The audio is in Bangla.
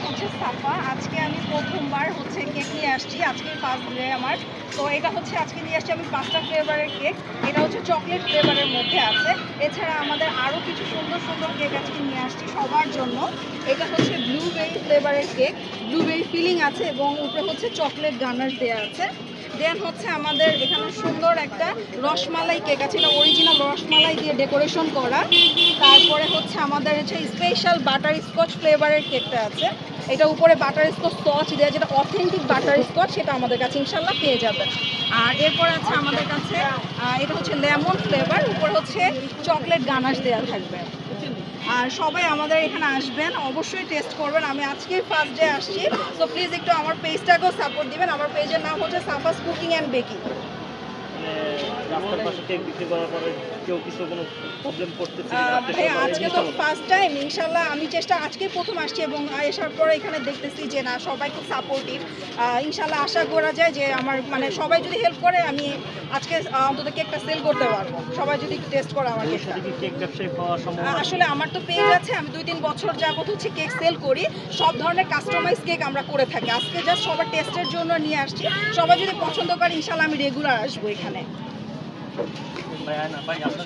হচ্ছে সাফা। আজকে আমি প্রথমবার হচ্ছে কেক নিয়ে আসছি। আজকে ফার্স্ট ডে আমার। তো এটা হচ্ছে আজকে নিয়ে আসছি আমি 5টা ফ্লেভারের কেক। এটা হচ্ছে চকলেট ফ্লেভারের মধ্যে আছে। এছাড়া আমাদের আরও কিছু সুন্দর সুন্দর কেক আজকে নিয়ে আসছি সবার জন্য। এটা হচ্ছে ব্লুবেরি ফ্লেভারের কেক। ব্লুবেরি ফিলিং আছে এবং উপরে হচ্ছে চকলেট গানাশ দেওয়া আছে। দেন হচ্ছে আমাদের এখানে সুন্দর একটা রসমালাই কেক আছে, এটা অরিজিনাল রসমালাই দিয়ে ডেকোরেশন করা। তারপরে হচ্ছে আমাদের হচ্ছে স্পেশাল বাটার স্কচ ফ্লেভারের কেকটা আছে। এটা উপরে বাটার স্কচ সস দেওয়া, যেটা অথেন্টিক বাটার স্কচ, সেটা আমাদের কাছে ইনশাল্লাহ পেয়ে যাবেন। আর এরপর আছে আমাদের কাছে এটা হচ্ছে লেমন ফ্লেভার, উপরে হচ্ছে চকলেট গানাশ দেওয়া থাকবে। আর সবাই আমাদের এখানে আসবেন, অবশ্যই টেস্ট করবেন। আমি আজকেই ফার্স্ট ডে আসছি, তো প্লিজ একটু আমার পেজটাকেও সাপোর্ট দিবেন। আমার পেজের নাম হচ্ছে সাফাস কুকিং অ্যান্ড বেকিং। রাস্তার পাশে কেক বিক্রি করার পরে কেউ কিছু কোনো প্রবলেম করতেছে ভাই আজকে তো ফার্স্ট টাইম, ইনশাল্লাহ আমি আজকেই প্রথম আসছি এবং আসার পরে এখানে দেখতেছি যে না, সবাই খুব সাপোর্টিভ। ইনশাল্লাহ আশা করা যায় যে আমার মানে সবাই যদি হেল্প করে আমি আজকে অন্তত কেকটা সেল করতে পারবো, সবাই যদি একটু টেস্ট করে আমার কেকটা। কেক ব্যবসায়ী হওয়ার সম্ভাবনা আসলে আমার তো পেজ আছে, আমি 2-3 বছর যাবত হচ্ছে কেক সেল করি। সব ধরনের কাস্টমাইজ কেক আমরা করে থাকি। আজকে জাস্ট সবার টেস্টের জন্য নিয়ে আসছি। সবাই যদি পছন্দ করে ইনশাল্লাহ আমি রেগুলার আসবো এখানে। ভাই না ভাই আপনার